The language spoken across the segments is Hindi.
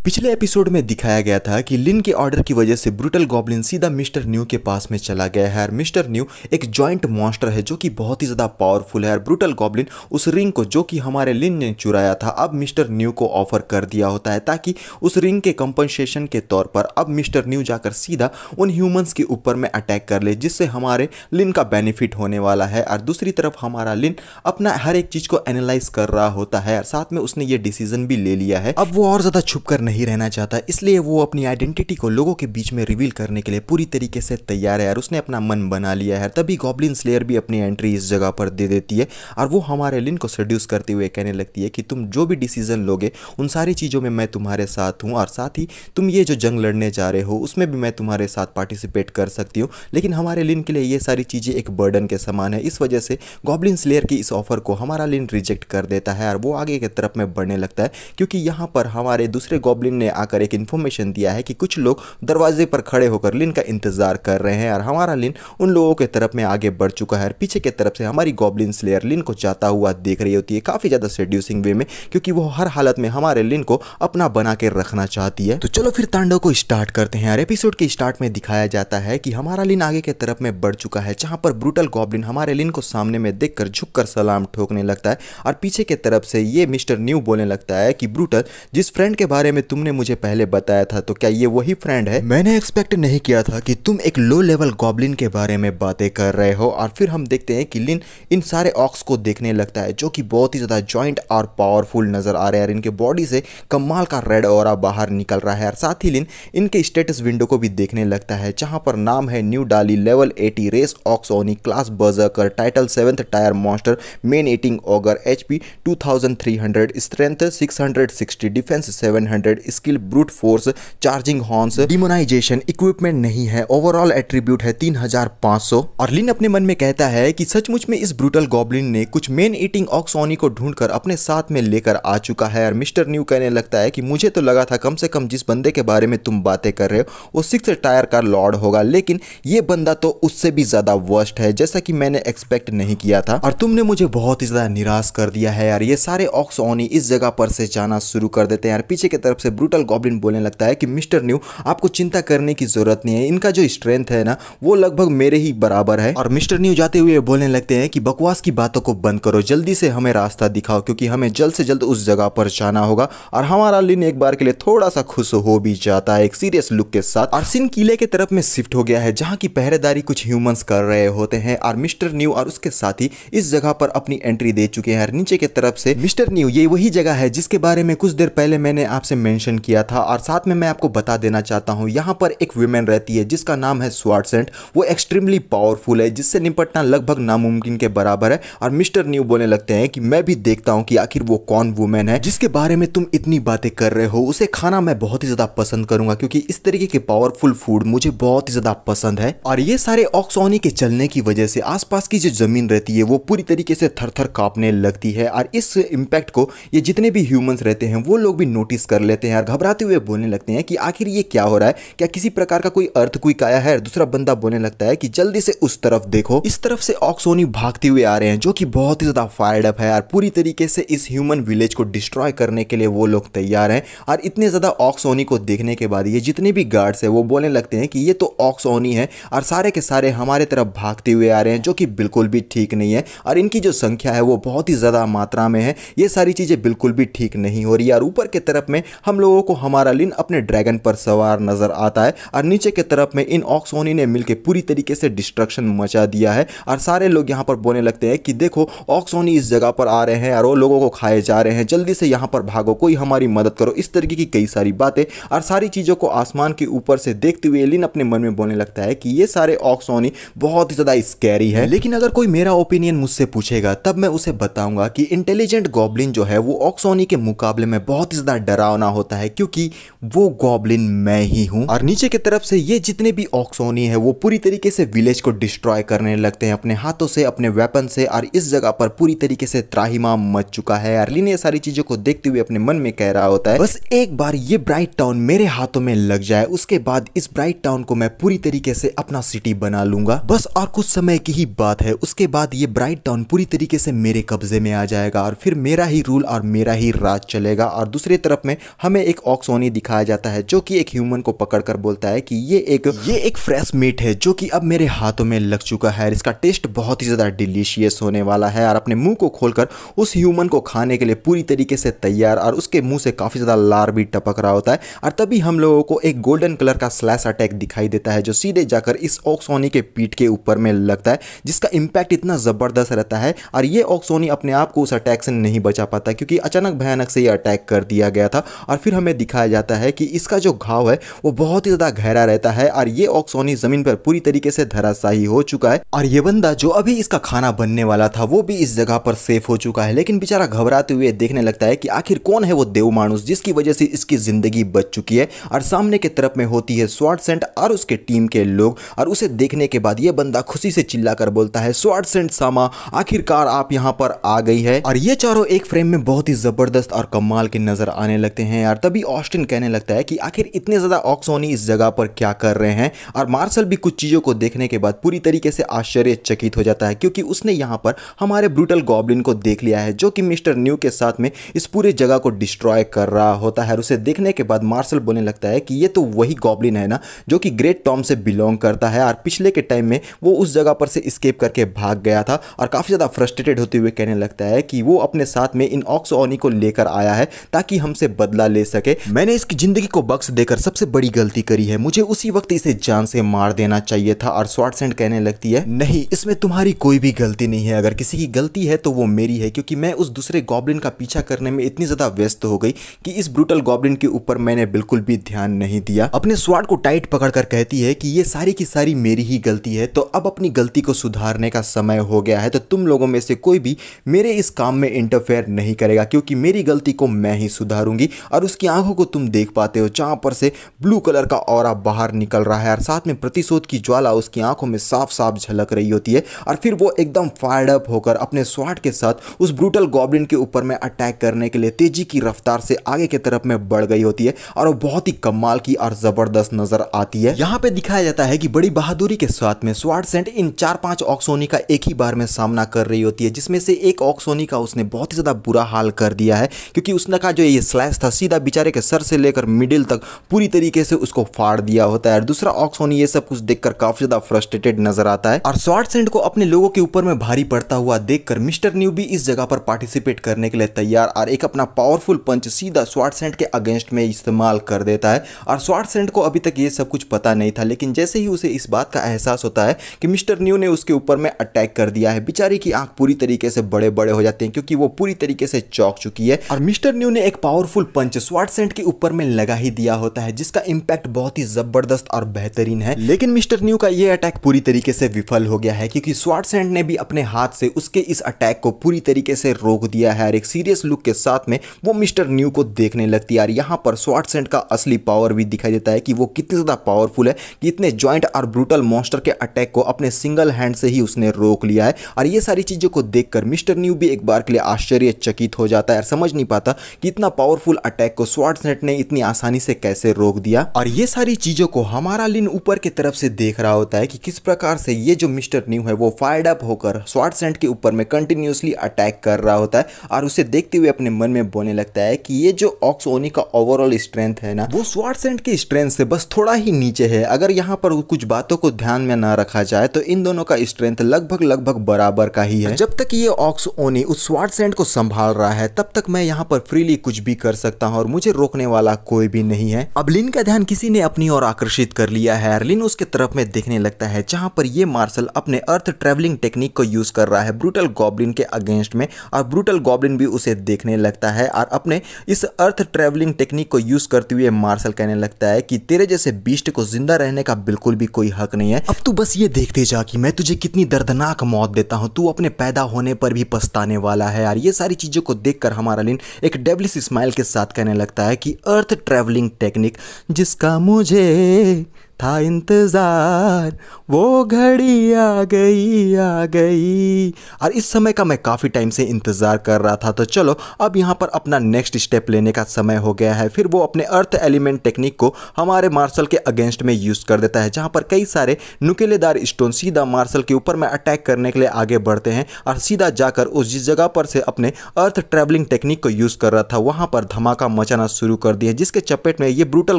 पिछले एपिसोड में दिखाया गया था कि लिन के ऑर्डर की वजह से ब्रूटल गॉब्लिन सीधा मिस्टर न्यू के पास में चला गया है और मिस्टर न्यू एक जॉइंट मॉन्स्टर है जो कि बहुत ही ज़्यादा पावरफुल है और ब्रूटल गॉब्लिन उस रिंग को जो कि हमारे लिन ने चुराया था अब मिस्टर न्यू को ऑफर कर दिया होता है ताकि उस रिंग के कंपनसेशन के तौर पर अब मिस्टर न्यू जाकर सीधा उन ह्यूमंस के ऊपर में अटैक कर ले जिससे हमारे लिन का बेनिफिट होने वाला है। और दूसरी तरफ हमारा लिन अपना हर एक चीज़ को एनालाइज कर रहा होता है और साथ में उसने ये डिसीजन भी ले लिया है अब वो और ज़्यादा छुप कर नहीं रहना चाहता, इसलिए वो अपनी आइडेंटिटी को लोगों के बीच में रिवील करने के लिए पूरी तरीके से तैयार है और उसने अपना मन बना लिया है। तभी गॉब्लिन स्लेयर भी अपनी एंट्री इस जगह पर दे देती है और वो हमारे लिन को सेड्यूस करते हुए कहने लगती है कि तुम जो भी डिसीजन लोगे उन सारी चीज़ों में मैं तुम्हारे साथ हूँ और साथ ही तुम ये जो जंग लड़ने जा रहे हो उसमें भी मैं तुम्हारे साथ पार्टिसिपेट कर सकती हूँ, लेकिन हमारे लिन के लिए ये सारी चीज़ें एक बर्डन के समान है। इस वजह से गॉब्लिन स्लेयर की इस ऑफर को हमारा लिन रिजेक्ट कर देता है और वो आगे की तरफ में बढ़ने लगता है क्योंकि यहाँ पर हमारे दूसरे गॉब्लिन ने आकर एक इन्फॉर्मेशन दिया है कि कुछ लोग दरवाजे पर खड़े होकर लिन का इंतजार कर रहे हैं और हमारा लिन उन लोगों के तरफ में आगे बढ़ चुका है। पीछे की तरफ से हमारी गॉब्लिन स्लेयर लिन को जाता हुआ देख रही होती है काफी ज्यादा सेड्यूसिंग वे में, क्योंकि वो हर हालत में हमारे लिन को अपना बना के रखना चाहती है। तो चलो फिर तांडव को स्टार्ट करते हैं और एपिसोड के स्टार्ट में दिखाया जाता है कि हमारा लिन आगे की तरफ में बढ़ चुका है जहां पर ब्रूटल गॉब्लिन हमारे लिन को सामने में देखकर झुककर सलाम ठोकने लगता है और पीछे की तरफ से ये मिस्टर न्यू बोलने लगता है कि ब्रूटल, जिस फ्रेंड के बारे में तुमने मुझे पहले बताया था तो क्या ये वही फ्रेंड है? मैंने एक्सपेक्ट नहीं किया था कि तुम एक लो लेवल गॉब्लिन के बारे में बातें कर रहे हो। और फिर हम देखते हैं कि लिन इन सारे ऑक्स को देखने लगता है जो कि बहुत ही ज़्यादा जॉइंट और पावरफुल नजर आ रहे हैं और इनके बॉडी से कमाल का रेड ऑरा बाहर निकल रहा है और साथ ही लिन इनके स्टेटस विंडो को भी देखने लगता है जहां पर नाम है न्यू डाली, level 80, race ox oni, class berserker, title 7th tier monster, man eating ogre, HP 2300, strength 660, defence 700, skill brute force, charging horns, demonisation, equipment नहीं है, ओवरऑल एट्रीब्यूट है 3500। और लिन अपने मन में कहता है कि सचमुच में इस ब्रूटल गॉब्लिन ने कुछ मेन ईटिंग ऑक्सोनी को ढूंढकर अपने साथ में लेकर आ चुका है। और मिस्टर न्यू कहने लगता है कि मुझे तो लगा था कम से कम जिस बंदे के बारे में तुम बातें कर रहे हो वो 6th टायर का लॉर्ड होगा, लेकिन ये बंदा तो उससे भी ज्यादा वर्स्ट है जैसा कि मैंने एक्सपेक्ट नहीं किया था और तुमने मुझे बहुत ही ज्यादा निराश कर दिया है। यार ये सारे ऑक्सोनी इस जगह पर से जाना शुरू कर देते हैं। यार पीछे की तरफ से ब्रूटल गॉब्लिन बोलने लगता है कि मिस्टर न्यू आपको चिंता करने की जरूरत नहीं है, इनका जो स्ट्रेंथ है ना वो लगभग मेरे ही बराबर है। और मिस्टर न्यू जाते हुए बोलने लगते हैं कि बकवास की बातों को बंद करो, जल्दी से हमें रास्ता दिखाओ क्योंकि हमें जल्द से जल्द उस जगह पर जाना होगा। और हमारा लिन एक बार के लिए थोड़ा सा खुश हो भी जाता है एक सीरियस लुक के साथ और सिन किले की तरफ में शिफ्ट हो गया है जहां की पहरेदारी कुछ ह्यूमंस कर रहे होते हैं और मिस्टर न्यू और उसके साथी इस जगह पर अपनी एंट्री दे चुके हैं। नीचे की तरफ से मिस्टर न्यू, ये वही जगह है जिसके बारे में कुछ देर पहले मैंने आपसे मेंशन किया था और साथ में मैं आपको बता देना चाहता हूं यहाँ पर एक वुमेन रहती है जिसका नाम है स्वार्डसेंट। वो एक्सट्रीमली पावरफुल है जिससे निपटना लगभग नामुमकिन के बराबर है। और मिस्टर न्यू बोलने लगते हैं कि मैं भी देखता हूं कि आखिर वो कौन वुमेन है जिसके बारे में तुम इतनी बातें कर रहे हो, उसे खाना मैं बहुत ही ज्यादा पसंद करूंगा क्योंकि इस तरीके के पावरफुल फूड मुझे बहुत ही ज्यादा पसंद है। और ये सारे ऑक्सोनी के चलने की वजह से आसपास की जो जमीन रहती है वो पूरी तरीके से थर-थर कांपने लगती है और इस इंपैक्ट को ये जितने भी ह्यूमंस रहते हैं वो लोग भी नोटिस कर लेते हैं और घबराते हुए बोलने लगते हैं कि आखिर ये क्या हो रहा है, क्या किसी प्रकार का कोई अर्थक्वेक आया है? दूसरा बंदा बोलने लगता है कि जल्दी से उस तरफ देखो। इस तरफ से ऑक्सोनी भागते हुए आ रहे हैं जो कि बहुत ही ज्यादा फायर्ड अप है और पूरी तरीके से इस ह्यूमन विलेज को डिस्ट्रॉय करने के लिए वो लोग तैयार हैं। और इतने ज्यादा ऑक्सोनी को देखने के बाद ये जितने भी गार्ड्स है वो बोलने लगते हैं कि ये तो ऑक्सोनी है और सारे के सारे हमारे तरफ भागते हुए आ रहे हैं जो कि बिल्कुल भी ठीक नहीं है और इनकी जो संख्या है वो बहुत ही ज्यादा मात्रा में है। ये सारी चीजें बिल्कुल भी ठीक नहीं हो रही। और ऊपर की तरफ में हम लोगों को हमारा लिन अपने ड्रैगन पर सवार नजर आता है और नीचे की तरफ में इन ऑक्सोनी ने मिलकर पूरी तरीके से डिस्ट्रक्शन मचा दिया है। और सारे लोग यहाँ पर बोलने लगते हैं कि देखो ऑक्सोनी इस जगह पर आ रहे हैं और वो लोगों को खाए जा रहे हैं, जल्दी से यहाँ पर भागो, कोई हमारी मदद करो, इस तरीके की कई सारी बातें। और सारी चीजों को आसमान के ऊपर से देखते हुए लिन अपने मन में बोलने लगता है कि ये सारे ऑक्सोनी बहुत ही ज्यादा स्कैरी है, लेकिन अगर कोई मेरा ओपिनियन मुझसे पूछेगा तब मैं उसे बताऊंगा कि इंटेलिजेंट गॉब्लिन जो है वो ऑक्सोनी के मुकाबले में बहुत ही ज्यादा डरावना होता है क्योंकि वो गॉब्लिन मैं ही हूं। और नीचे की तरफ से ये जितने भी ऑक्सोनी है वो पूरी तरीके से विलेज को डिस्ट्रॉय करने लगते हैं अपने हाथों से, अपने वेपन से। और इस जगह पर पूरी तरीके से त्राहिमाम मच चुका है। और लिन ये सारी चीजों को देखते हुए अपने मन में कह रहा होता है बस एक बार ये ब्राइट टाउन मेरे हाथों में लग जाए उसके बाद इस ब्राइट टाउन को मैं पूरी तरीके से अपना सिटी बना लूंगा, बस और कुछ समय की ही बात है। उसके बाद ये ब्राइट टाउन पूरी तरीके से मेरे कब्जे में आ जाएगा और फिर मेरा ही रूल और मेरा ही राज चलेगा। और दूसरी तरफ में हम हमें एक ऑक्सोनी दिखाया जाता है जो कि एक ह्यूमन को पकड़कर बोलता है कि ये एक फ्रेश मीट है जो कि अब मेरे हाथों में लग चुका है। इसका टेस्ट बहुत ही ज़्यादा डिलीशियस होने वाला है और अपने मुंह को खोलकर उस ह्यूमन को खाने के लिए पूरी तरीके से तैयार, और उसके मुंह से काफ़ी ज़्यादा लार भी टपक रहा होता है। और तभी हम लोगों को एक गोल्डन कलर का स्लैश अटैक दिखाई देता है जो सीधे जाकर इस ऑक्सोनी के पीठ के ऊपर में लगता है, जिसका इम्पैक्ट इतना ज़बरदस्त रहता है। और ये ऑक्सोनी अपने आप को उस अटैक से नहीं बचा पाता क्योंकि अचानक भयानक से ये अटैक कर दिया गया था। और फिर हमें दिखाया जाता है कि इसका जो घाव है वो बहुत ही ज़्यादा गहरा रहता है और ये ऑक्सोनी ज़मीन पर पूरी तरीके से धराशायी हो चुका है। और ये बंदा जो अभी इसका खाना बनने वाला था वो भी इस जगह पर सेफ हो चुका है, लेकिन बेचारा घबराते हुए देखने लगता है कि आखिर कौन है वो देव मानुस जिसकी वजह से इसकी जिंदगी बच चुकी है। और सामने की तरफ में होती है स्वार्डसेंट और उसके टीम के लोग, और उसे देखने के बाद ये बंदा खुशी से चिल्लाकर बोलता है, स्वार्डसेंट सामा, आखिरकार आप यहाँ पर आ गई है। और ये चारों एक फ्रेम में बहुत ही जबरदस्त और कमाल के नजर आने लगते हैं यार। तभी ऑस्टिन कहने लगता है कि आखिर इतने ज्यादा ऑक्सोनी इस जगह पर क्या कर रहे हैं। और मार्शल भी कुछ चीजों को देखने के बाद पूरी तरीके से आश्चर्यचकित हो जाता है क्योंकि उसने यहाँ पर हमारे ब्रूटल गॉब्लिन को देख लिया है जो कि मिस्टर न्यू के साथ में इस पूरे जगह को डिस्ट्रॉय कर रहा होता है। उसे देखने के बाद मार्शल बोलने लगता है कि ये तो वही गॉब्लिन है ना जो कि ग्रेट टॉम से बिलोंग करता है, और पिछले के टाइम में वो उस जगह पर से एस्केप करके भाग गया था। और काफी ज्यादा फ्रस्ट्रेटेड होते हुए कहने लगता है कि वो अपने साथ में इन ऑक्सोनी को लेकर आया है ताकि हमसे बदला ले सके। मैंने इसकी जिंदगी को बख्श देकर सबसे बड़ी गलती करी है, मुझे उसी वक्त इसे जान से मार देना चाहिए था। और स्वार्डसेंट कहने लगती है, नहीं, इसमें तुम्हारी कोई भी गलती नहीं है, अगर किसी की गलती है तो वो मेरी है क्योंकि मैं उस दूसरे गॉब्लिन का पीछा करने में इतनी ज्यादा व्यस्त हो गई कि इस ब्रूटल गॉब्लिन के ऊपर मैंने बिल्कुल भी ध्यान नहीं दिया। अपने स्वार्ड को टाइट पकड़कर कहती है कि ये सारी की सारी मेरी ही गलती है, तो अब अपनी गलती को सुधारने का समय हो गया है। तो तुम लोगों में से कोई भी मेरे इस काम में इंटरफेयर नहीं करेगा क्योंकि मेरी गलती को मैं ही सुधारूंगी। और उसकी आंखों को तुम देख पाते हो जहां पर से ब्लू कलर का ऑरा बाहर निकल रहा है और साथ में प्रतिशोध की ज्वाला उसकी आंखों में साफ साफ झलक रही होती है। और फिर वो एकदम फायर्ड अप होकर अपने स्वार्ड के साथ उस ब्रूटल गॉब्लिन के ऊपर में अटैक करने के लिए तेजी की रफ्तार से आगे की तरफ में बढ़ गई होती है और वो बहुत ही कमाल की और जबरदस्त नजर आती है। यहाँ पे दिखाया जाता है कि बड़ी बहादुरी के साथ में स्वार्डसेंट इन 4-5 ऑक्सोनी का एक ही बार में सामना कर रही होती है, जिसमें से एक ऑक्सोनी का उसने बहुत ही ज्यादा बुरा हाल कर दिया है क्योंकि उसने का जो ये स्लैश था सीधा बेचारे के सर से लेकर मिडिल तक पूरी तरीके से उसको फाड़ दिया होता है। दूसरा ऑक्सोनी ये सब कुछ देखकर काफी ज्यादा फ्रस्ट्रेटेड नजर आता है और स्वार्डसेंट को अपने लोगों के ऊपर में भारी पड़ता हुआ देखकर मिस्टर न्यू भी इस जगह पर पार्टिसिपेट करने के लिए तैयार और एक अपना पावरफुल पंच सीधा स्वार्डसेंट के अगेंस्ट में इस्तेमाल कर देता है। और स्वार्डसेंट को अभी तक ये सब कुछ पता नहीं था, लेकिन जैसे ही उसे इस बात का एहसास होता है कि मिस्टर न्यू ने उसके ऊपर में अटैक कर दिया है, बेचारी की आंख पूरी तरीके से बड़े बड़े हो जाते हैं क्योंकि वो पूरी तरीके से चौंक चुकी है। और मिस्टर न्यू ने एक पावरफुल पंच स्वार्डसेंट के ऊपर में लगा ही दिया होता है जिसका इंपैक्ट बहुत ही जबरदस्त और बेहतरीन है। लेकिन मिस्टर न्यू का यह अटैक पूरी तरीके से विफल हो गया है क्योंकि स्वार्डसेंट ने भी अपने हाथ से उसके इस अटैक को पूरी तरीके से रोक दिया है और एक सीरियस लुक के साथ में वो मिस्टर न्यू को देखने लगती है। और यहाँ पर स्वार्डसेंट का असली पावर भी दिखाई देता है कि वो कितनी ज्यादा पावरफुल है कि इतने जॉइंट और ब्रूटल मॉन्स्टर के अटैक को अपने सिंगल हैंड से ही उसने रोक लिया है। और ये सारी चीजों को देखकर मिस्टर न्यू भी एक बार के लिए आश्चर्यचकित हो जाता है और समझ नहीं पाता कि इतना पावरफुल अटैक को स्वार्डसेंट ने इतनी आसानी से कैसे रोक दिया। और ये सारी चीजों को हमारा लिन ऊपर की तरफ से देख रहा होता है कि किस प्रकार से ये जो मिस्टर न्यू है वो फायर्ड अप होकर स्वार्डसेंट के ऊपर में कंटिन्यूअसली अटैक कर रहा होता है और उसे देखते हुए अपने मन में बोलने लगता है कि ये जो ऑक्सोनी का ओवरऑल स्ट्रेंथ है ना वो स्वार्डसेंट के स्ट्रेंथ से बस थोड़ा ही नीचे है। अगर यहाँ पर कुछ बातों को ध्यान में ना रखा जाए तो इन दोनों का स्ट्रेंथ लगभग बराबर का ही है। जब तक ये ऑक्सोनी उस स्वार्डसेंट को संभाल रहा है तब तक मैं यहाँ पर फ्रीली कुछ भी कर सकता हूँ और मुझे रोकने वाला कोई भी नहीं है। अब लिन का ध्यान किसी ने अपनी ओर आकर्षित कर लिया है और लिन उसके तरफ में देखने लगता है जहाँ पर ये मार्शल अपने अर्थ ट्रेवलिंग टेक्निक को यूज कर रहा है ब्रूटल गॉब्लिन के अगेंस्ट में और ब्रूटल गॉब्लिन भी उसे देखने लगता है और अपने इस अर्थ ट्रेवलिंग टेक्निक को यूज करते हुए मार्शल कहने लगता है कि तेरे जैसे बीस्ट को जिंदा रहने का बिल्कुल भी कोई हक नहीं है। अब तू बस ये देखते जा कि मैं तुझे कितनी दर्दनाक मौत देता हूँ, तू अपने पैदा होने पर भी पछताने वाला है। और ये सारी चीजों को देखकर हमारा लिन एक डेविलिश स्माइल के साथ कहने लगता है कि अर्थ ट्रेवलिंग टेक्निक जिसका मुझे था इंतजार, वो घड़ी आ गई। और इस समय का मैं काफ़ी टाइम से इंतज़ार कर रहा था। तो चलो अब यहाँ पर अपना नेक्स्ट स्टेप लेने का समय हो गया है। फिर वो अपने अर्थ एलिमेंट टेक्निक को हमारे मार्शल के अगेंस्ट में यूज़ कर देता है, जहाँ पर कई सारे नुकीलेदार स्टोन सीधा मार्शल के ऊपर में अटैक करने के लिए आगे बढ़ते हैं और सीधा जाकर उस जिस जगह पर से अपने अर्थ ट्रैवलिंग टेक्निक को यूज़ कर रहा था वहाँ पर धमाका मचाना शुरू कर दिया, जिसके चपेट में ये ब्रूटल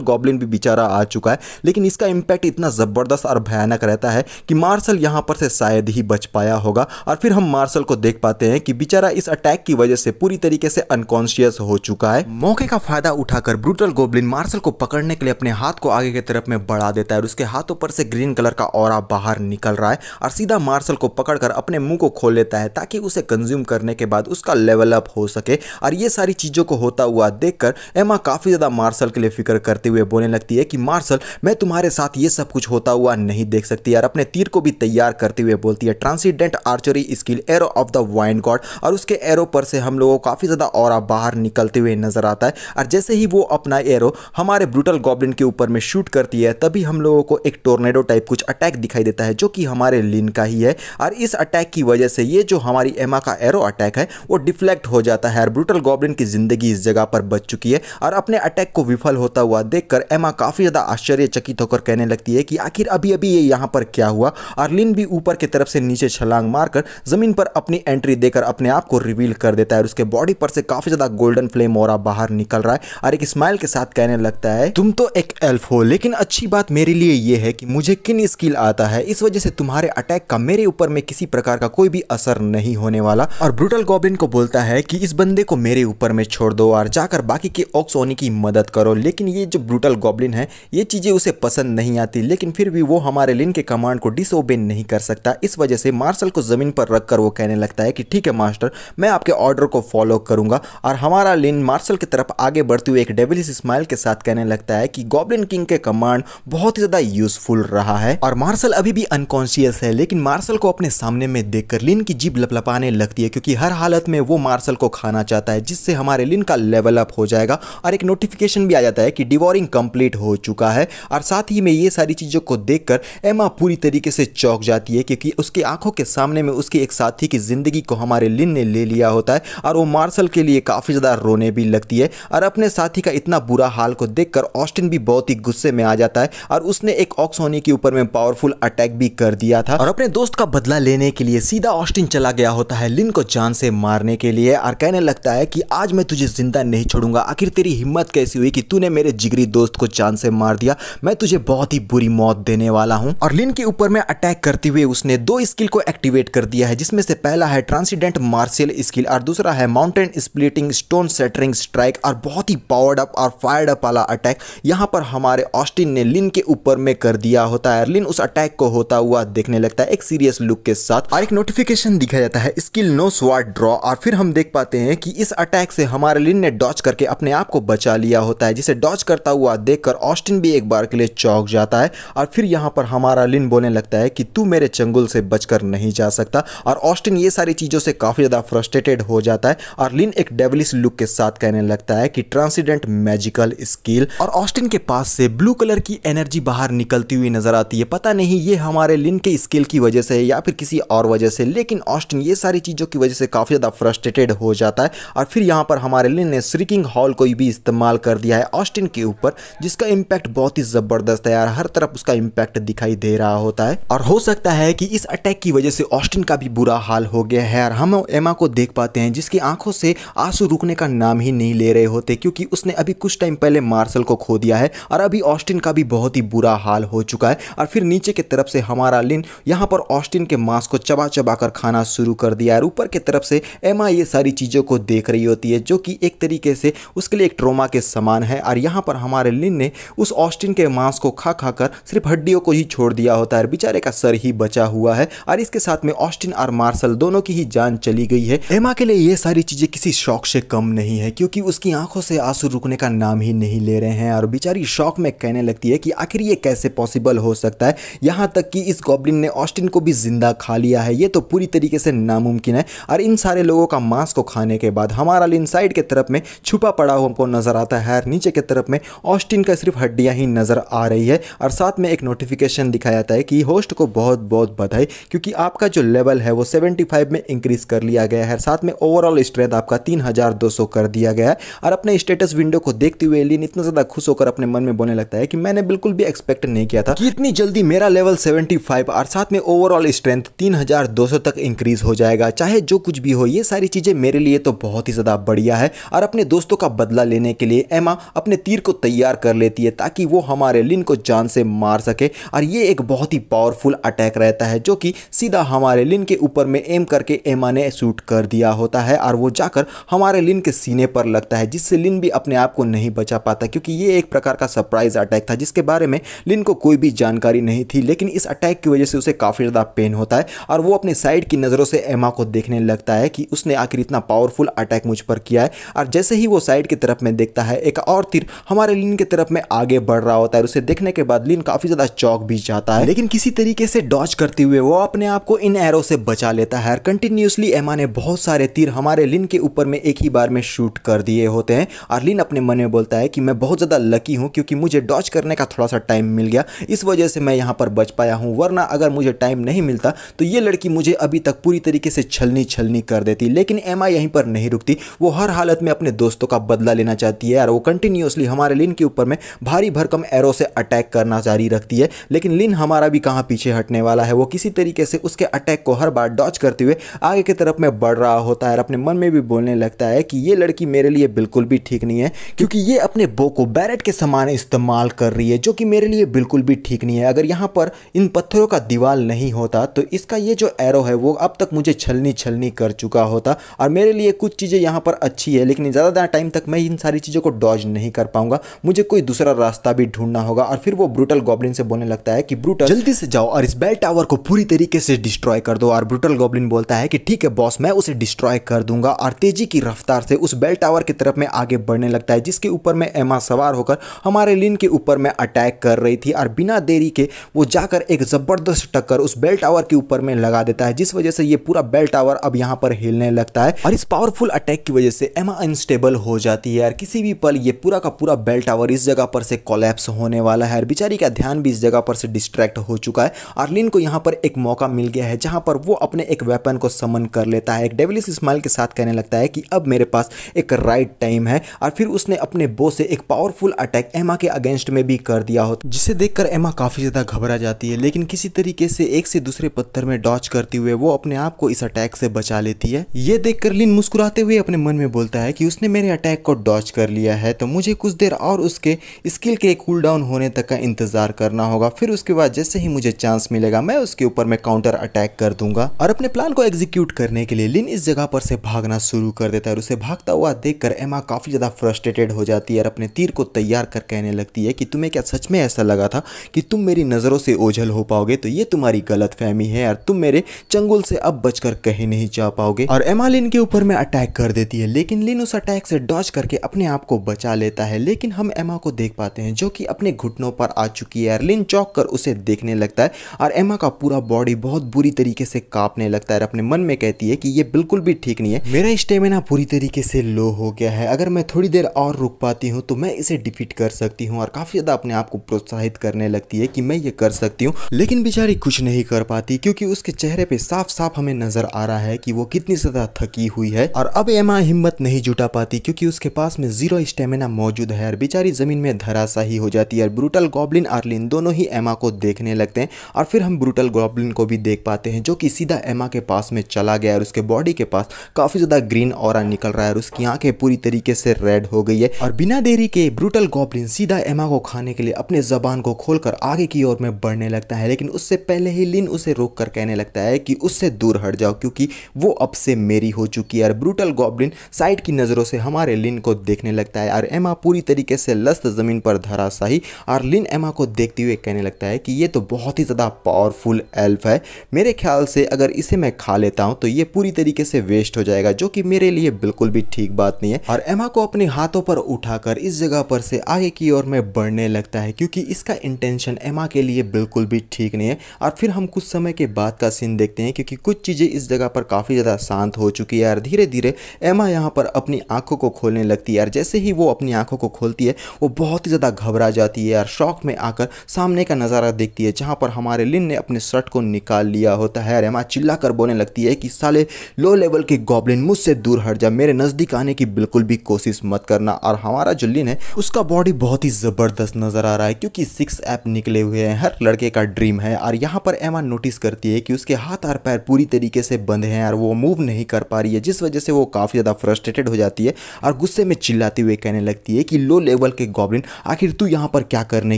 गॉब्लिन भी बेचारा आ चुका है। लेकिन इसका इम्पैक्ट इतना ज़बरदस्त और भयानक रहता है कि मार्शल यहाँ पर से शायद ही बच पाया होगा। और फिर हम मार्शल को देख पाते हैं कि बेचारा इस अटैक की वजह से पूरी तरीके से अनकॉन्शियस हो चुका है। मौके का फायदा उठाकर ब्रूटल गॉब्लिन मार्शल को पकड़ने के लिए अपने हाथ को आगे की तरफ में बढ़ा देता है और उसके हाथों पर से ग्रीन कलर का ऑरा बाहर निकल रहा है और सीधा मार्शल को पकड़कर अपने मुंह को खोल लेता है ताकि उसे कंज्यूम करने के बाद उसका लेवल अप हो सके। और ये सारी चीज़ों को होता हुआ देखकर एमा काफ़ी ज़्यादा मार्शल के लिए फिक्र करते हुए बोलने लगती है कि मार्शल, मैं तुम्हारे साथ ये सब कुछ होता हुआ नहीं देख सकती। और अपने तीर को भी तैयार करते हुए बोलती है, transcendent archery skill arrow of the wine god. और उसके एरो पर से हम लोगों को काफ़ी ज़्यादा ऑरा बाहर निकलते हुए नजर आता है। और जैसे ही वो अपना एरो हमारे ब्रूटल गॉब्लिन के ऊपर में शूट करती है तभी हम लोगों को एक टोर्नेडो टाइप कुछ अटैक दिखाई देता है, जो कि हमारे लिन का ही है। और इस अटैक की वजह से ये जो हमारी एमा का एरो अटैक है वो डिफ्लेक्ट हो जाता है और ब्रूटल गॉब्लिन की जिंदगी इस जगह पर बच चुकी है। और अपने अटैक को विफल होता हुआ देखकर एमा काफ़ी ज़्यादा आश्चर्यचकित होकर कहने लगती है कि आखिर अभी अभी ये यहाँ पर क्या हुआ। और लिन भी ऊपर की तरफ से नीचे छलांग मारकर ज़मीन पर अपनी एंट्री देकर अपने आप को रिवील कर देता है और उसके बॉडी पर से काफ़ी ज़्यादा गोल्डन फ्लेम ऑरा बाहर निकल रहा है और एक स्माइल के साथ कहने लगता है, तुम तो एक एल्फ हो, लेकिन अच्छी बात मेरे लिए ये है कि मुझे किन स्किल आता है, इस वजह से तुम्हारे अटैक का मेरे ऊपर में किसी प्रकार का कोई भी असर नहीं होने वाला। और ब्रूटल गॉब्लिन को बोलता है कि इस बंदे को मेरे ऊपर में छोड़ दो और जाकर बाकी के ऑक्सोनी की मदद करो। लेकिन ये जो ब्रूटल गॉब्लिन है ये चीज़ें उसे पसंद नहीं आती, लेकिन फिर भी वो हमारे लिन के कमांड को डिसओबे नहीं कर सकता। इस वजह से मार्शल को ज़मीन पर रखकर वो कहने लगता है कि ठीक है मास्टर, मैं आपके ऑर्डर को फॉलो करूंगा। और हमारा लिन मार्शल की तरफ आगे बढ़ते हुए एक डेविलिश स्माइल के साथ कहने लगता है कि गॉब्लिन किंग के कमांड बहुत ही ज़्यादा यूजफुल रहा है। और मार्शल अभी भी अनकॉन्शियस है, लेकिन मार्शल को अपने सामने में देखकर लिन की जीभ लपलपाने लगती है, क्योंकि हर हालत में वो मार्शल को खाना चाहता है, जिससे हमारे लिन का लेवल अप हो जाएगा। और एक नोटिफिकेशन भी आ जाता है कि डिवोरिंग कंप्लीट हो चुका है। और साथ ही में ये सारी चीज़ों को देखकर एमा पूरी तरीके से चौंक जाती है, क्योंकि उसकी आंखों के सामने में उसके एक साथी की जिंदगी को हमारे लिन ने ले लिया होता है। और वो मार्शल के लिए काफ़ी ज़्यादा रोने भी लगती है। और अपने साथी का इतना बुरा हाल को देखकर ऑस्टिन भी बहुत ही गुस्से में आ जाता है और उसने एक ऑक्सोनी के ऊपर में पावरफुल अटैक भी कर दिया था। और अपने दोस्त का बदला लेने के लिए सीधा ऑस्टिन चला गया होता है लिन को जान से मारने के लिए और कहने लगता है कि आज मैं तुझे जिंदा नहीं छोड़ूंगा, आखिर तेरी हिम्मत कैसी हुई कि तूने मेरे जिगरी दोस्त को जान से मार दिया, मैं तुझे बहुत ही बुरी मौत देने वाला हूं। और लिन के ऊपर में अटैक करते हुए उसने दो स्किल को एक्टिवेट कर दिया है, जिसमें से पहला है ट्रांसीडेंट मार्शियल स्किल और दूसरा है माउंटेन स्प्लिटिंग स्टोन सेटरिंग स्ट्राइक। और बहुत ही पावर्ड अप और फायर्ड अप वाला अटैक यहाँ पर हमारे ऑस्टिन ने लिन के ऊपर में कर दिया होता है। लिन उस अटैक को होता हुआ देखने लगता है एक सीरियस लुक के साथ और एक नोटिफिकेशन दिखाया जाता है स्किल नो स्वार्ड ड्रॉ। और फिर हम देख पाते हैं कि इस अटैक से हमारे लिन ने डॉज करके अपने आप को बचा लिया होता है, जिसे डॉज करता हुआ देखकर ऑस्टिन भी एक बार के लिए चौंक जाता है। और फिर यहाँ पर हमारा लिन बोलने लगता है कि तू मेरे चंगुल से बचकर नहीं जा सकता। और ऑस्टिन ये सारी चीज़ों से काफ़ी ज़्यादा फ्रस्ट्रेटेड हो जाता है और लिन एक डेविलिश लुक के साथ कहने लगता है कि ट्रांसीडेंट मैजिकल स्किल। और ऑस्टिन के पास से ब्लू कलर की एनर्जी बाहर निकलती हुई नजर आती है। पता नहीं ये हमारे लिन के स्किल की वजह से या फिर किसी और वजह से, लेकिन ऑस्टिन ये सारी चीज़ों की वजह से काफ़ी ज़्यादा फ्रस्ट्रेटेड हो जाता है। और फिर यहाँ पर हमारे लिन ने श्रीकिंग हॉल को भी इस्तेमाल कर दिया है ऑस्टिन के ऊपर, जिसका इम्पैक्ट बहुत ही ज़बरदस्त है यार, हर तरफ उसका इम्पैक्ट दिखाई दे रहा होता है। और हो सकता है कि इस अटैक की वजह से ऑस्टिन का भी बुरा हाल हो गया है। और हम एमा को देख पाते हैं जिसकी आंखों से आंसू रुकने का नाम ही नहीं ले रहे होते, क्योंकि उसने अभी कुछ टाइम पहले मार्शल को खो दिया है और अभी ऑस्टिन का भी बहुत ही बुरा हाल हो चुका है। और फिर नीचे की तरफ से हमारा लिन यहाँ पर ऑस्टिन के मांस को चबा चबा कर खाना शुरू कर दिया है। ऊपर की तरफ से एमा ये सारी चीज़ों को देख रही होती है, जो कि एक तरीके से उसके लिए एक ट्रोमा के समान है। और यहाँ पर हमारे लिन ने उस ऑस्टिन के मांस को खा खा कर सिर्फ हड्डियों को ही छोड़ दिया होता है, बेचारे का सर ही बचा हुआ है। और इसके साथ में ऑस्टिन और मार्शल दोनों की ही जान चली गई है। एमा के लिए ये सारी चीज़ें किसी शौक से कम नहीं है, क्योंकि उसकी आंखों से आंसू रुकने का नाम ही नहीं ले रहे हैं। और बेचारी शौक में कहने लगती है कि आखिर ये कैसे पॉसिबल हो सकता है, यहाँ तक कि इस गॉब्लिन ने ऑस्टिन को भी जिंदा खा लिया है, ये तो पूरी तरीके से नामुमकिन है। और इन सारे लोगों का मांस को खाने के बाद हमारा लिन साइड के तरफ में छुपा पड़ा हुआ हमको नजर आता है। नीचे की तरफ में ऑस्टिन का सिर्फ हड्डियां ही नजर आ रही है है और साथ में एक नोटिफिकेशन दिखाया जाता है कि होस्ट को बहुत बहुत बधाई क्योंकि आपका जो लेवल है वो 75 में इंक्रीज कर लिया गया है। साथ में ओवरऑल स्ट्रेंथ आपका 3200 कर दिया गया है। और अपने स्टेटस विंडो को देखते हुए लिन इतना ज़्यादा खुश होकर अपने मन में बोलने लगता है कि मैंने बिल्कुल भी एक्सपेक्ट नहीं किया था कि इतनी जल्दी मेरा लेवल 75 और साथ में ओवरऑल स्ट्रेंथ 3200 तक इंक्रीज हो जाएगा। चाहे जो कुछ भी हो, ये सारी चीज़ें मेरे लिए तो बहुत ही ज़्यादा बढ़िया है। और अपने दोस्तों का बदला लेने के लिए एमा अपने तीर को तैयार कर लेती है ताकि वो हमारे लिन को जान से मार सके। और ये एक बहुत ही पावरफुल अटैक रहता है जो कि सीधा हमारे लिन के ऊपर में एम करके एमा ने शूट कर दिया होता है और वो जाकर हमारे लिन के सीने पर लगता है, जिससे लिन भी अपने आप को नहीं बचा पाता क्योंकि ये एक प्रकार का सरप्राइज अटैक था जिसके बारे में लिन को कोई भी जानकारी नहीं थी। लेकिन इस अटैक की वजह से उसे काफ़ी ज़्यादा पेन होता है और वो अपने साइड की नज़रों से एमा को देखने लगता है कि उसने आखिर इतना पावरफुल अटैक मुझ पर किया है। और जैसे ही वो साइड की तरफ में देखता है, एक और तीर हमारे लिन की तरफ में आगे बढ़ रहा होता है। उसे देखने के बाद लिन काफ़ी ज़्यादा चौंक भी जाता है, लेकिन किसी तरीके से डॉज करते हुए वो अपने आप को इन एरो से बचा लेता है। कंटिन्यूसली एमा ने बहुत सारे तीर हमारे लिन के ऊपर में एक ही बार में शूट कर दिए होते हैं और लिन अपने मन में बोलता है कि मैं बहुत ज़्यादा लकी हूँ क्योंकि मुझे डॉज करने का थोड़ा सा टाइम मिल गया, इस वजह से मैं यहाँ पर बच पाया हूँ, वरना अगर मुझे टाइम नहीं मिलता तो ये लड़की मुझे अभी तक पूरी तरीके से छलनी कर देती। लेकिन एमा यहीं पर नहीं रुकती, वो हर हालत में अपने दोस्तों का बदला लेना चाहती है और वो कंटिन्यूसली हमारे लिन के ऊपर में भारी भरकम एरो से अटैक करना जारी रखती है। लेकिन लिन हमारा भी कहाँ पीछे हटने वाला है, वो किसी तरीके से उसके अटैक को हर बार डॉज करते हुए आगे की तरफ में बढ़ रहा होता है और अपने मन में भी बोलने लगता है कि ये लड़की मेरे लिए बिल्कुल भी ठीक नहीं है क्योंकि ये अपने बो को बैरेट के समान इस्तेमाल कर रही है जो कि मेरे लिए बिल्कुल भी ठीक नहीं है। अगर यहाँ पर इन पत्थरों का दीवार नहीं होता तो इसका ये जो एरो है वो अब तक मुझे छलनी कर चुका होता और मेरे लिए कुछ चीज़ें यहाँ पर अच्छी है लेकिन ज़्यादा टाइम तक मैं इन सारी चीज़ों को डॉज नहीं कर पाऊंगा, मुझे कोई दूसरा रास्ता भी ढूंढना होगा। और फिर वो ब्रूटल गॉब्लिन से बोलने लगता है कि ब्रूटल जल्दी से जाओ और इस बेल टावर को पूरी तरीके से डिस्ट्रॉय कर दो। और ब्रूटल गॉब्लिन बोलता है कि ठीक है बॉस, मैं उसे डिस्ट्रॉय कर दूंगा और तेजी की रफ्तार से उस बेल टावर की तरफ में आगे बढ़ने लगता है जिसके ऊपर में एमा सवार होकर हमारे लिन के ऊपर में अटैक कर रही थी। और बिना देरी के वो जाकर एक जबरदस्त टक्कर उस बेल टावर के ऊपर में लगा देता है जिस वजह से ये पूरा बेल टावर अब यहाँ पर हिलने लगता है। और इस पावरफुल अटैक की वजह से एमा अनस्टेबल हो जाती है और किसी भी पल ये पूरा का पूरा बेल टावर इस जगह पर से कोलैप्स होने वाला है। बेचारी का ध्यान भी इस जगह पर से डिस्ट्रैक्ट हो चुका है और लिन को यहाँ पर एक मौका मिल गया है जहाँ पर वो अपने एक वेपन को समन कर लेता है। एक डेविलिश स्माइल के साथ कहने लगता है कि अब मेरे पास एक राइट टाइम है और फिर उसने अपने बो से एक पावरफुल अटैक एमा के अगेंस्ट में भी कर दिया होता जिसे देखकर एमा काफी ज्यादा घबरा जाती है, लेकिन किसी तरीके से एक से दूसरे पत्थर में डॉज करते हुए वो अपने आप को इस अटैक से बचा लेती है। ये देखकर लिन मुस्कुराते हुए अपने मन में बोलता है कि उसने मेरे अटैक को डॉज कर लिया है तो मुझे कुछ देर और उसके स्किल के कूल डाउन होने तक का इंतजार करना होगा, फिर उसके बाद जैसे ही मुझे चांस मिलेगा मैं उसके ऊपर में काउंटर अटैक कर दूंगा। और अपने प्लान को एग्जीक्यूट करने के लिए लिन इस जगह पर से भागना शुरू कर देता है और उसे भागता हुआ देखकर एमा काफी ज्यादा फ्रस्ट्रेटेड हो जाती है और अपने तीर को तैयार कर कहने लगती है कि तुम्हें क्या सच में ऐसा लगा था कि तुम मेरी नजरों से ओझल हो पाओगे? तो ये तुम्हारी गलतफहमी है और तुम मेरे चंगुल से अब बचकर कहीं नहीं जा पाओगे। और एमा लिन के ऊपर में अटैक कर देती है लेकिन लिन उस अटैक से डॉज करके अपने आप को बचा लेता है। लेकिन हम एमा को देख पाते हैं जो कि अपने घुटनों पर आ चुकी है। लिन चौंक कर उसे देखने लगता है और एमा का पूरा बॉडी बहुत बुरी तरीके से कांपने लगता है और अपने मन में कहती है कि ये बिल्कुल भी ठीक नहीं है, मेरा स्टेमिना पूरी तरीके से लो हो गया है, अगर मैं थोड़ी देर और रुक पाती हूँ तो मैं इसे डिफीट कर सकती हूँ। और काफी ज्यादा अपने आप को प्रोत्साहित करने लगती है कि मैं ये कर सकती हूँ, लेकिन बेचारी कुछ नहीं कर पाती क्योंकि उसके चेहरे पे साफ साफ हमें नजर आ रहा है कि वो कितनी ज्यादा थकी हुई है। और अब एमा हिम्मत नहीं जुटा पाती क्योंकि उसके पास में 0 स्टेमिना मौजूद है और बेचारी जमीन में धराशायी हो जाती है। ब्रूटल गॉब्लिन और लिन दोनों ही एमा को देखने लगते हैं और फिर हम ब्रूटल गॉब्लिन को भी देख पाते हैं जो कि सीधा एमा के पास में चला गया और उसके बॉडी के पास काफी ज्यादा ग्रीन ऑरा निकल रहा है और उसकी आंखें पूरी तरीके से रेड हो गई है। और बिना देरी के ब्रूटल गॉब्लिन सीधा एमा को खाने के लिए अपने जबान को खोलकर आगे की ओर में बढ़ने लगता है, लेकिन उससे पहले ही लिन उसे रोक कर कहने लगता है कि उससे दूर हट जाओ क्योंकि वो अब से मेरी हो चुकी है। और ब्रूटल गॉब्लिन साइड की नजरों से हमारे लिन को देखने लगता है और एमा पूरी तरीके से लस्त जमीन पर धराशायी। और लिन एमा को देखते हुए कहने लगता है कि ये तो बहुत ही ज्यादा पावरफुल एल्फ है, मेरे ख्याल से अगर इसे मैं खा लेता हूं तो ये पूरी तरीके से वेस्ट हो जाएगा, जो कि मेरे लिए बिल्कुल भी ठीक बात नहीं है। और एमा को अपने हाथों पर उठाकर इस जगह पर से आगे की ओर में बढ़ने लगता है क्योंकि इसका इंटेंशन एमा के लिए बिल्कुल भी ठीक नहीं है। और फिर हम कुछ समय के बाद का सीन देखते हैं क्योंकि कुछ चीजें इस जगह पर काफी ज्यादा शांत हो चुकी है और धीरे धीरे एमा यहाँ पर अपनी आंखों को खोलने लगती है। और जैसे ही वो अपनी आंखों को खोलती है वो बहुत ही ज्यादा घबरा जाती है और शॉक में आकर सामने का नज़ारा देखती है जहाँ पर हमारे लिन ने अपने शर्ट को निकाल लिया होता है। एमा चिल्लाकर बोलने लगती है कि साले लो लेवल के गॉब्लिन मुझसे दूर हट जा, मेरे नज़दीक आने की बिल्कुल भी कोशिश मत करना। और हमारा जो लिन है उसका बॉडी बहुत ही ज़बरदस्त नज़र आ रहा है क्योंकि 6 ऐप निकले हुए हैं, हर लड़के का ड्रीम है। और यहाँ पर एमा नोटिस करती है कि उसके हाथ और पैर पूरी तरीके से बंद हैं और वो मूव नहीं कर पा रही है, जिस वजह से वो काफ़ी ज़्यादा फ्रस्ट्रेटेड हो जाती है और गुस्से में चिल्लाते हुए कहने लगती है कि लो लेवल के गॉब्लिन आखिर तू यहाँ पर क्या करने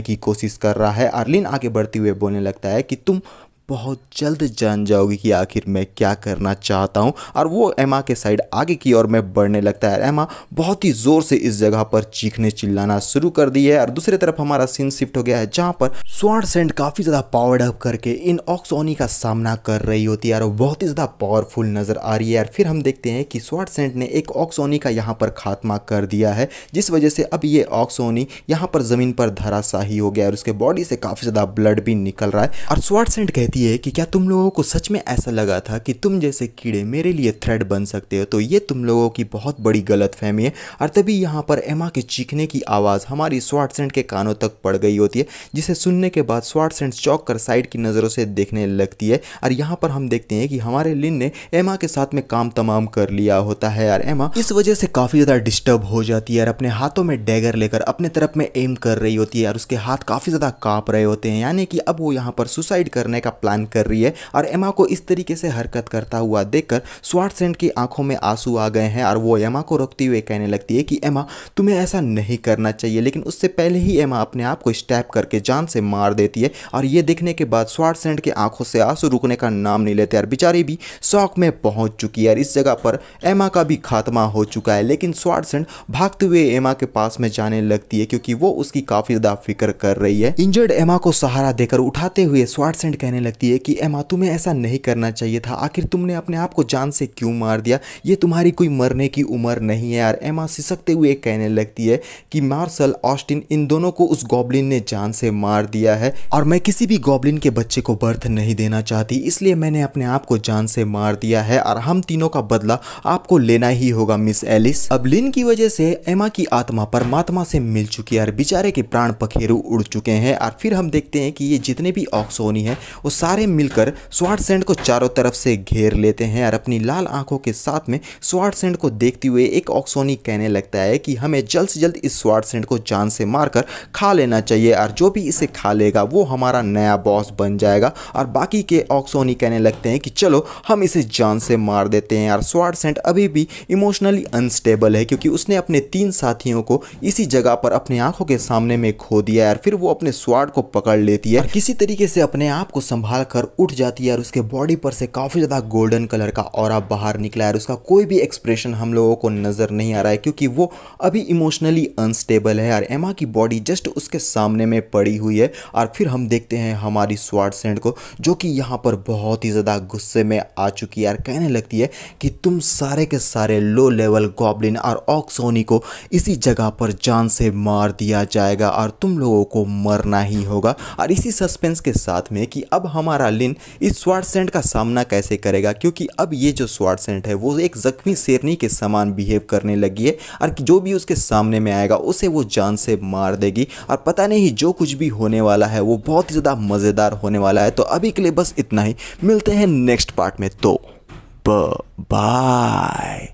की कोशिश कर रहा है। और लिन आगे बढ़ते हुए बोलने लगता है कि तुम बहुत जल्द जान जाओगी कि आखिर मैं क्या करना चाहता हूँ। और वो एमा के साइड आगे की ओर में बढ़ने लगता है। एमा बहुत ही ज़ोर से इस जगह पर चीखने चिल्लाना शुरू कर दी है। और दूसरी तरफ हमारा सीन शिफ्ट हो गया है जहाँ पर स्वॉर्ड सैंड काफ़ी ज़्यादा पावर्ड अप करके इन ऑक्स ओनी का सामना कर रही होती है और बहुत ही ज़्यादा पावरफुल नज़र आ रही है। और फिर हम देखते हैं कि स्वॉर्ड सैंड ने एक ऑक्स ओनी का यहाँ पर खात्मा कर दिया है, जिस वजह से अब ये ऑक्स ओनी यहाँ पर ज़मीन पर धराशाही हो गया और उसके बॉडी से काफ़ी ज़्यादा ब्लड भी निकल रहा है। और स्वॉर्ड सैंड कहती है कि क्या तुम लोगों को सच में ऐसा लगा था कि तुम जैसे कीड़े मेरे लिए थ्रेट बन सकते हो? तो ये तुम लोगों की बहुत बड़ी गलतफहमी है। और तभी यहाँ पर एमा के चीखने की आवाज़ हमारी स्वॉर्ड सैंड के कानों तक पड़ गई होती है, जिसे सुनने के बाद स्वॉर्ड सैंड चौंक कर साइड की नज़रों से देखने लगती है। और यहाँ पर हम देखते हैं कि हमारे लिन ने एमा के साथ में काम तमाम कर लिया होता है और एमा इस वजह से काफ़ी ज़्यादा डिस्टर्ब हो जाती है और अपने हाथों में डैगर लेकर अपने तरफ में एम कर रही होती है और उसके हाथ काफ़ी ज़्यादा काँप रहे होते हैं, यानी कि अब वो यहाँ पर सुसाइड करने का प्लान कर रही है। और एमा को इस तरीके से हरकत करता हुआ देखकर स्वॉर्ड सैंड की आंखों में आंसू आ गए हैं और वो एमा को रोकते हुए कहने लगती है कि एमा तुम्हें ऐसा नहीं करना चाहिए। लेकिन उससे पहले ही एमा अपने आप को स्टैप करके जान से मार देती है। और ये देखने के बाद स्वॉर्ड सैंड की आंखों से आंसू रुकने का नाम नहीं लेते और बेचारी भी शौक में पहुंच चुकी है और इस जगह पर एमा का भी खात्मा हो चुका है। लेकिन स्वॉर्ड सैंड भागते हुए एमा के पास में जाने लगती है क्योंकि वो उसकी काफ़ी ज़्यादा फिक्र कर रही है। इंजर्ड एमा को सहारा देकर उठाते हुए स्वॉर्ड सैंड कहने लगती है कि एमा तुम्हें ऐसा नहीं करना चाहिए था, आखिर तुमने अपने आप को जान से क्यों मार दिया? ये तुम्हारी कोई मरने की उम्र नहीं है। यार एमा सिसकते हुए कहने लगती है कि मार्शल, ऑस्टिन, इन दोनों को उस गॉब्लिन ने जान से मार दिया है और मैं किसी भी गॉब्लिन के बच्चे को बर्थ नहीं देना चाहती, इसलिए मैंने अपने आप को जान से मार दिया है और हम तीनों का बदला आपको लेना ही होगा मिस एलिस। अब लिन की वजह से एमा की आत्मा परमात्मा से मिल चुकी है और बेचारे के प्राण पखेरु उड़ चुके हैं। और फिर हम देखते हैं कि ये जितने भी ऑक्स ओनी हैं वो सारे मिलकर स्वॉर्ड सैंड को चारों तरफ से घेर लेते हैं और अपनी लाल आंखों के साथ में स्वॉर्ड सैंड को देखते हुए एक ऑक्स ओनी कहने लगता है कि हमें जल्द से जल्द इस स्वॉर्ड सैंड को जान से मारकर खा लेना चाहिए और जो भी इसे खा लेगा वो हमारा नया बॉस बन जाएगा। और बाकी के ऑक्स ओनी कहने लगते हैं कि चलो हम इसे जान से मार देते हैं। और स्वॉर्ड सैंड अभी भी इमोशनली अनस्टेबल है क्योंकि उसने अपने 3 साथियों को इसी जगह पर अपनी आंखों के सामने में खो दिया है और फिर वो अपने स्वॉर्ड को पकड़ लेती है और किसी तरीके से अपने आप को संभाल कर उठ जाती है और उसके बॉडी पर से काफ़ी ज़्यादा गोल्डन कलर का ऑरा बाहर निकला है और उसका कोई भी एक्सप्रेशन हम लोगों को नज़र नहीं आ रहा है क्योंकि वो अभी इमोशनली अनस्टेबल है और एमा की बॉडी जस्ट उसके सामने में पड़ी हुई है। और फिर हम देखते हैं हमारी स्वॉर्ड सैंड को जो कि यहाँ पर बहुत ही ज़्यादा गुस्से में आ चुकी है और कहने लगती है कि तुम सारे के सारे लो लेवल गॉब्लिन और ऑक्स ओनी को इसी जगह पर जान से मार दिया जाएगा और तुम लोगों को मरना ही होगा। और इसी सस्पेंस के साथ में कि अब हमारा लिन इस स्वॉर्ड सैंड का सामना कैसे करेगा क्योंकि अब ये जो स्वॉर्ड सैंड है वो एक जख्मी शेरनी के समान बिहेव करने लगी है और जो भी उसके सामने में आएगा उसे वो जान से मार देगी। और पता नहीं जो कुछ भी होने वाला है वो बहुत ही ज़्यादा मज़ेदार होने वाला है। तो अभी के लिए बस इतना ही, मिलते हैं नेक्स्ट पार्ट में, तो बाय।